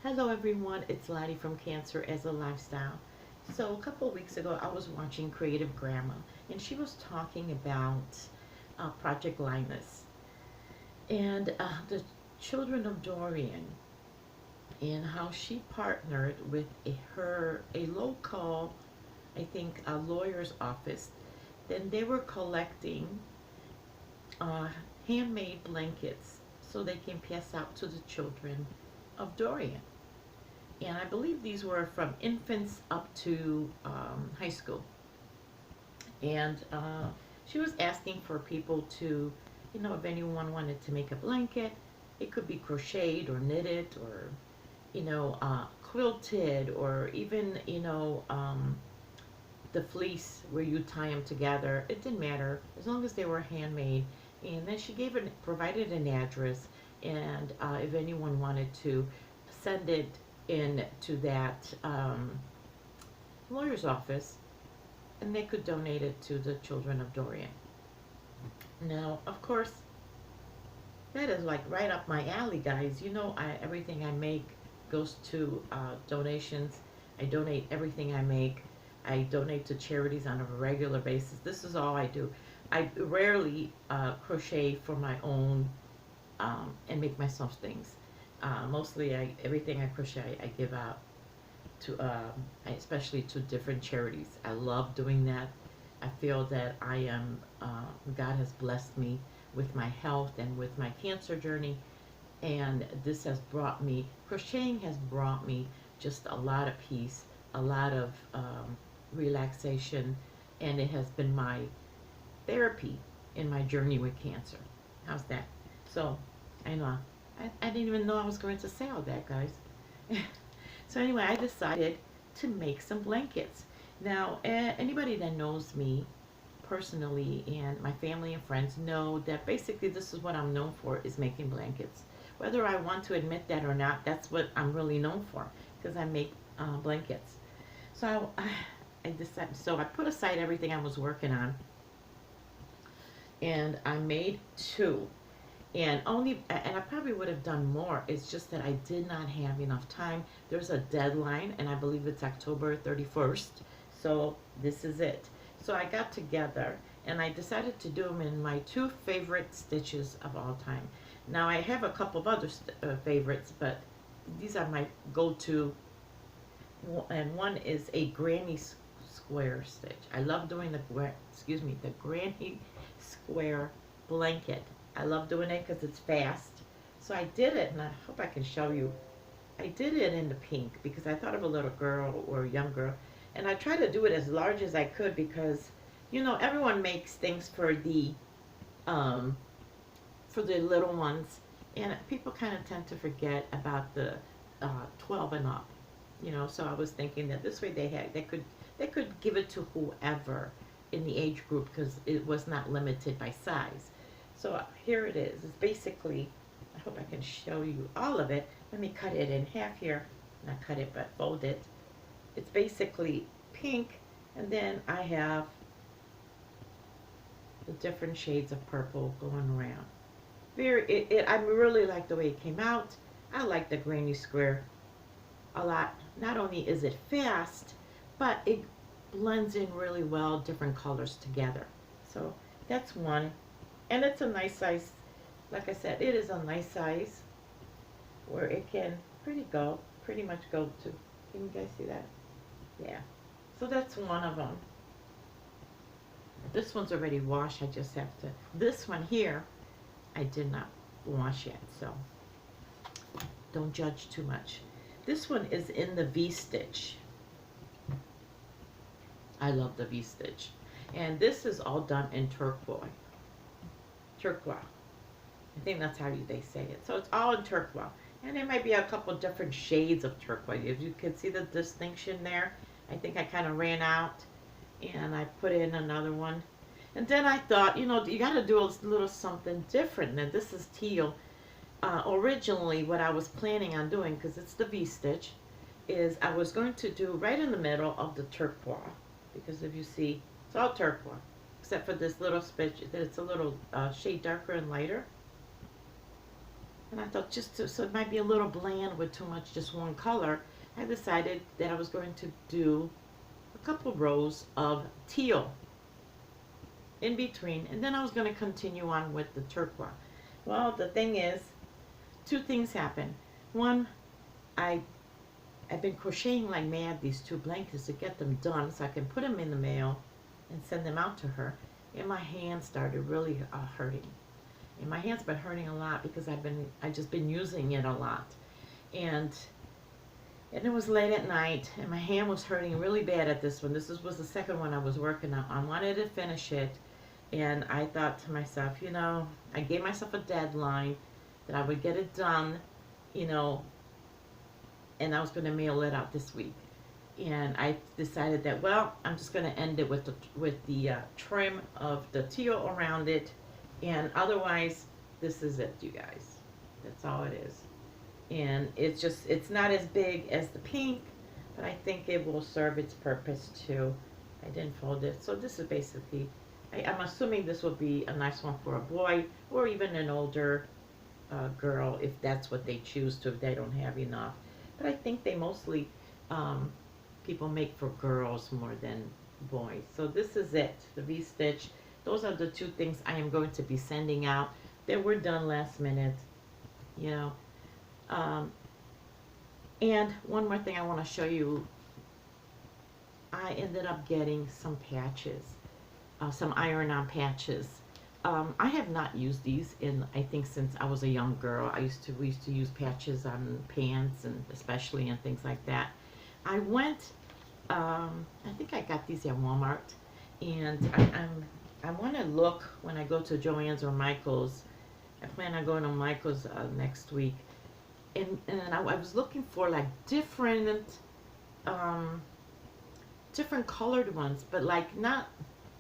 Hello everyone, it's Lottie from Cancer as a Lifestyle. So a couple of weeks ago I was watching Creative Grandma and she was talking about Project Linus and the children of Dorian and how she partnered with a local, I think, a lawyer's office. Then they were collecting uh, handmade blankets so they can pass out to the children of Dorian. And I believe these were from infants up to high school. And she was asking for people to, if anyone wanted to make a blanket, it could be crocheted or knitted or, quilted or even, the fleece where you tie them together. It didn't matter as long as they were handmade. And then she provided an address, and if anyone wanted to send it in to that lawyer's office, and they could donate it to the children of Dorian. Now, of course, that is like right up my alley, guys. Everything I make goes to donations. I donate everything I make. I donate to charities on a regular basis. This is all I do. I rarely crochet for my own and make myself things. Mostly, everything I crochet, I give out to, especially to different charities. I love doing that. I feel that God has blessed me with my health and with my cancer journey, and crocheting has brought me just a lot of peace, a lot of relaxation, and it has been my therapy in my journey with cancer. How's that? So, I know, I didn't even know I was going to say all that, guys. So anyway, I decided to make some blankets. Now, anybody that knows me personally and my family and friends know that basically this is what I'm known for, is making blankets. Whether I want to admit that or not, that's what I'm really known for, because I make blankets. So I decided, so I put aside everything I was working on, and I made two. And I probably would have done more. It's just that I did not have enough time. There's a deadline, and I believe it's October 31st. So this is it. So I got together, and I decided to do them in my two favorite stitches of all time. Now I have a couple of other favorites, but these are my go-to. And one is a granny square stitch. I love doing the granny square blanket. I love doing it because it's fast. So I did it, and I hope I can show you. I did it in the pink because I thought of a little girl or a young girl. And I tried to do it as large as I could because, everyone makes things for the little ones. And people kind of tend to forget about the 12 and up. So I was thinking that this way they could give it to whoever in the age group because it was not limited by size. So here it is. It's basically, I hope I can show you all of it. Let me cut it in half here. Not cut it, but fold it. It's basically pink, and then I have the different shades of purple going around. I really like the way it came out. I like the granny square a lot. Not only is it fast, but it blends in really well, different colors together. So that's one. And it's a nice size. Like I said, it is a nice size where it can pretty much go to. Can you guys see that? Yeah. So that's one of them. This one's already washed. I just have to. This one here, I did not wash yet, so don't judge too much. This one is in the V-stitch. I love the V-stitch. And this is all done in turquoise. I think that's how they say it. So it's all in turquoise. And there might be a couple different shades of turquoise. If you can see the distinction there, I think I kind of ran out and I put in another one. And then I thought, you got to do a little something different. Now this is teal. Originally, what I was planning on doing, because it's the V-stitch, is I was going to do right in the middle of the turquoise. Because if you see, it's all turquoise. Except for this little stitch, it's a little shade darker and lighter. And I thought so it might be a little bland with too much just one color. I decided that I was going to do a couple rows of teal in between, and then I was going to continue on with the turquoise. Well, the thing is, two things happened. One, I've been crocheting like mad these two blankets to get them done so I can put them in the mail and send them out to her. And my hands started really hurting. And my hands been hurting a lot because I've just been using it a lot. And it was late at night, and my hand was hurting really bad at this one. Was the second one I was working on. I wanted to finish it, and I thought to myself, I gave myself a deadline that I would get it done, and I was going to mail it out this week. And I decided that, well, I'm just going to end it with the trim of the teal around it, and otherwise, this is it, you guys. That's all it is. And it's not as big as the pink, but I think it will serve its purpose too. I didn't fold it. So this is basically, I'm assuming this will be a nice one for a boy or even an older girl if that's what they choose to, if they don't have enough. But I think they mostly, people make for girls more than boys. So this is it, the V-stitch. Those are the two things I am going to be sending out. They were done last minute, and one more thing I want to show you. I ended up getting some patches, some iron-on patches. I have not used these I think since I was a young girl. We used to use patches on pants and especially and things like that. I think I got these at Walmart, and I want to look when I go to Joann's or Michael's. I plan on going to Michael's next week. And I was looking for like different colored ones, but like not,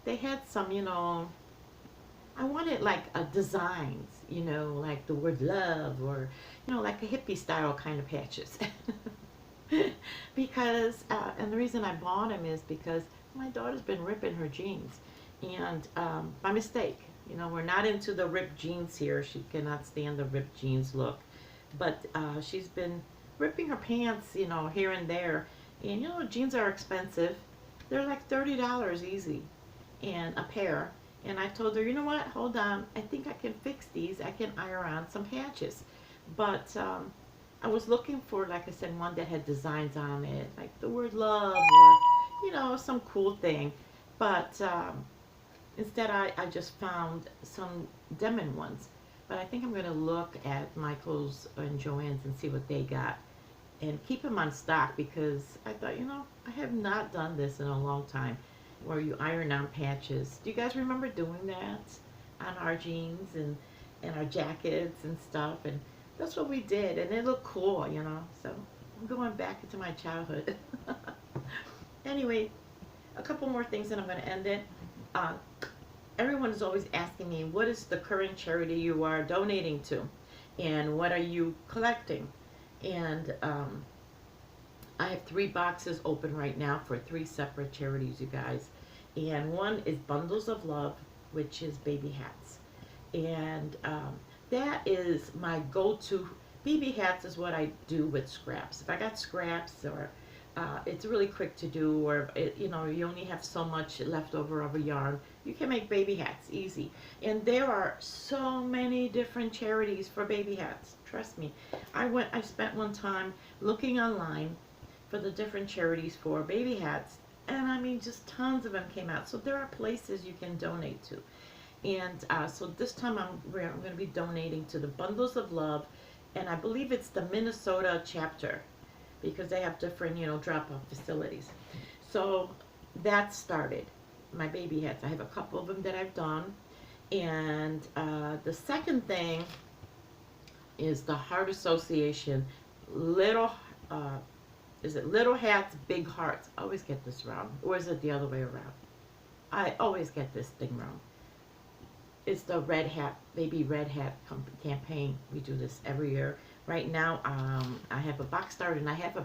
they had some, I wanted like designs, like the word love or, like a hippie style kind of patches. Because, and the reason I bought them is because my daughter's been ripping her jeans, and by mistake, we're not into the ripped jeans here. She cannot stand the ripped jeans look. But she's been ripping her pants, here and there. And, jeans are expensive. They're like $30 easy and a pair. And I told her, you know what, hold on. I think I can fix these. I can iron on some patches. But I was looking for, like I said, one that had designs on it, like the word love or, some cool thing. But instead, I just found some denim ones. But I think I'm going to look at Michael's and Joann's and see what they got and keep them on stock, because I thought, I have not done this in a long time where you iron on patches. Do you guys remember doing that on our jeans and our jackets and stuff? And that's what we did, and it looked cool, So I'm going back into my childhood. Anyway, a couple more things and I'm going to end it. Everyone is always asking me, what is the current charity you are donating to? And what are you collecting? And I have 3 boxes open right now for 3 separate charities, you guys. And one is Bundles of Love, which is baby hats. And that is my go-to. Baby hats is what I do with scraps. If I got scraps, or it's really quick to do, or you only have so much left over of a yarn, you can make baby hats easy. And there are so many different charities for baby hats. Trust me. I spent one time looking online for the different charities for baby hats, and I mean, just tons of them came out. So there are places you can donate to. And so this time I'm going to be donating to the Bundles of Love, and I believe it's the Minnesota chapter, because they have different, drop-off facilities. So that started my baby hats. I have a couple of them that I've done. And the second thing is the Heart Association Little, is it Little Hats, Big Hearts? I always get this wrong. Or is it the other way around? I always get this thing wrong. It's the Red Hat, Baby Red Hat campaign. We do this every year. Right now, I have a box started, and I have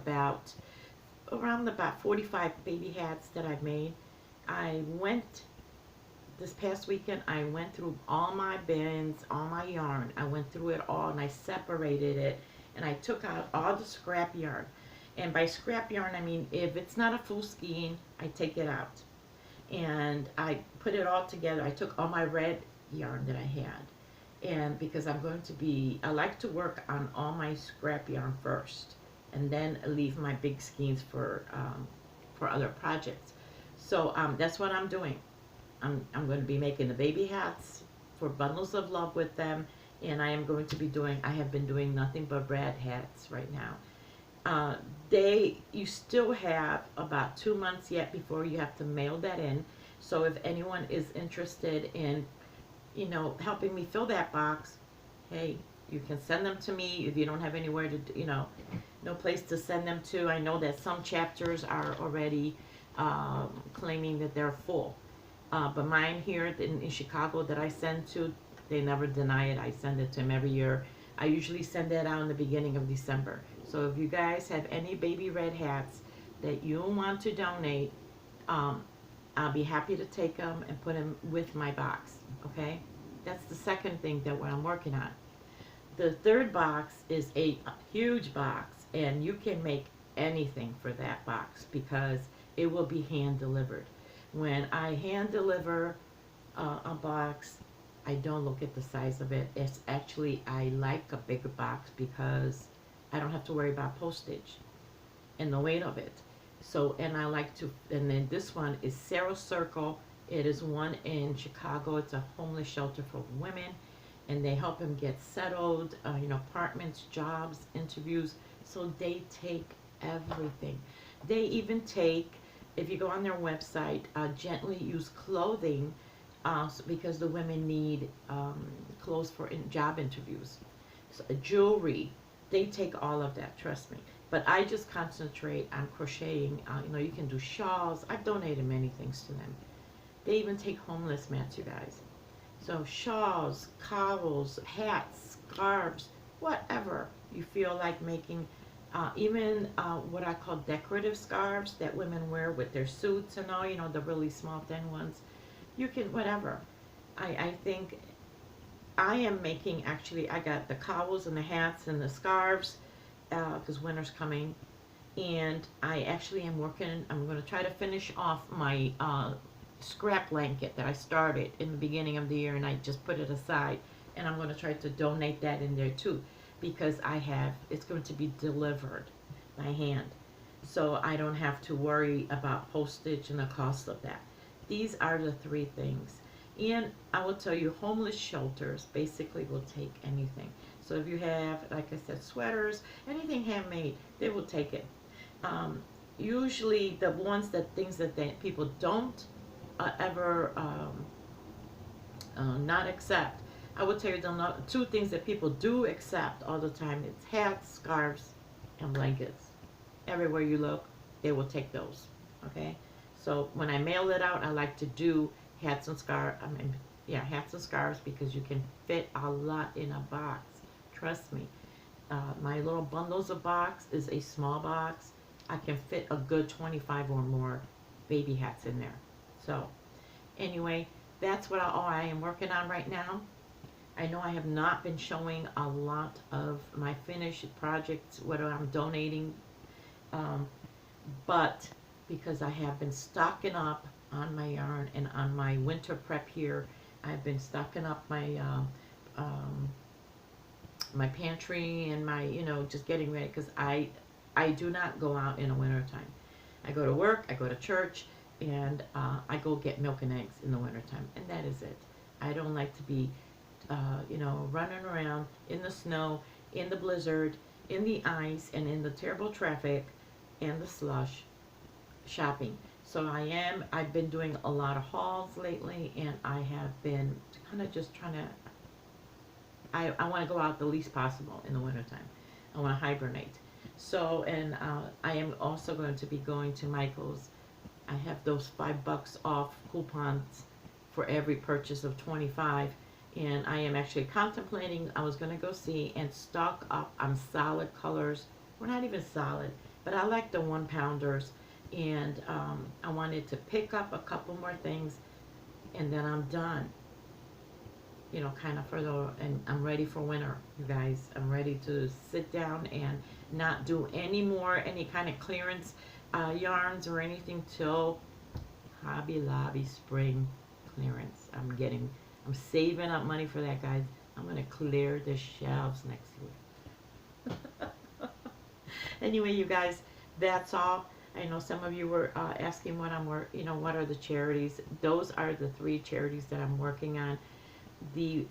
around about 45 baby hats that I've made. I went this past weekend, I went through all my bins, all my yarn. I went through it all and I separated it and I took out all the scrap yarn. And by scrap yarn, I mean if it's not a full skein, I take it out. And I put it all together. I took all my red yarn that I had. And because I like to work on all my scrap yarn first and then leave my big skeins for other projects. So that's what I'm doing. I'm going to be making the baby hats for bundles of love with them, and I have been doing nothing but red hats right now. You still have about 2 months yet before you have to mail that in. So if anyone is interested in, helping me fill that box, hey, you can send them to me if you don't have anywhere to, no place to send them to. I know that some chapters are already claiming that they're full. But mine here in Chicago that I send to, they never deny it. I send it to them every year. I usually send that out in the beginning of December. So if you guys have any baby red hats that you want to donate, I'll be happy to take them and put them with my box, okay? That's the second thing that I'm working on. The third box is a huge box, and you can make anything for that box because it will be hand delivered. When I hand deliver a box, I don't look at the size of it. It's actually, I like a bigger box because I don't have to worry about postage and the weight of it. So, and then this one is Sarah Circle. It is one in Chicago. It's a homeless shelter for women, and they help them get settled, apartments, jobs, interviews. So they take everything. They even take, if you go on their website, gently used clothing, because the women need clothes for job interviews. So, jewelry, they take all of that, trust me. But I just concentrate on crocheting. You can do shawls. I've donated many things to them. They even take homeless mats, you guys. So shawls, cowls, hats, scarves, whatever you feel like making. Even what I call decorative scarves that women wear with their suits and all, the really small thin ones. You can, whatever. I think I am making, actually, I got the cowls and the hats and the scarves because winter's coming. And I actually am working, I'm going to try to finish off my scrap blanket that I started in the beginning of the year, and I just put it aside. And I'm going to try to donate that in there too, because it's going to be delivered by hand. So I don't have to worry about postage and the cost of that. These are the three things. And I will tell you, homeless shelters basically will take anything. So if you have, like I said, sweaters, anything handmade, they will take it. Usually the things that people don't ever not accept. I will tell you the two things that people do accept all the time. It's hats, scarves, and blankets. Everywhere you look, they will take those. Okay? So when I mail it out, I like to do hats and scarves. Hats and scarves, because you can fit a lot in a box. Trust me. My little bundles of box is a small box. I can fit a good 25 or more baby hats in there. So anyway, that's what I am working on right now. I know I have not been showing a lot of my finished projects, what I'm donating, but because I have been stocking up on my yarn and on my winter prep here, I've been stocking up my my pantry and my, just getting ready, because I do not go out in the winter time. I go to work, I go to church, and I go get milk and eggs in the wintertime, and that is it. I don't like to be, running around in the snow, in the blizzard, in the ice, and in the terrible traffic, and the slush, shopping. So I've been doing a lot of hauls lately, and I have been kind of just trying to, I want to go out the least possible in the wintertime. I want to hibernate. So, and I am also going to be going to Michael's. I have those $5 off coupons for every purchase of 25, and I am actually contemplating, I was going to go see and stock up on solid colors. Well, not even solid, but I like the 1-pounders, and I wanted to pick up a couple more things. and then I'm done. You know, kind of for the, and I'm ready for winter, you guys. I'm ready to sit down and not do any kind of clearance yarns or anything till Hobby Lobby spring clearance. I'm saving up money for that, guys. I'm gonna clear the shelves next week. Anyway, you guys, that's all. I know some of you were asking what what are the charities. Those are the 3 charities that I'm working on. The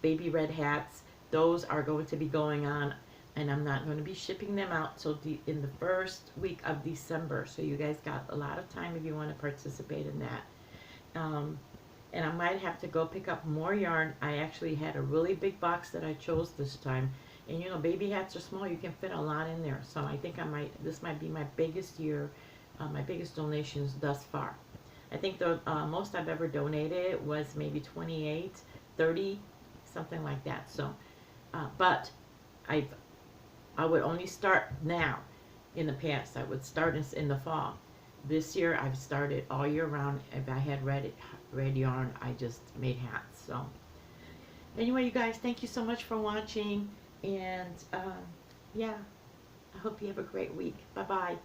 baby red hats, those are going to be going on, and I'm not going to be shipping them out till in the first week of December. So you guys got a lot of time if you want to participate in that. And I might have to go pick up more yarn. I actually had a really big box that I chose this time. And you know, baby hats are small. You can fit a lot in there. So I think this might be my biggest year, my biggest donations thus far. I think the most I've ever donated was maybe 28, 30, something like that. So, but I would only start now. In the past, I would start in the fall. This year, I've started all year round. If I had red yarn, I just made hats. So, anyway, you guys, thank you so much for watching. And, yeah, I hope you have a great week. Bye-bye.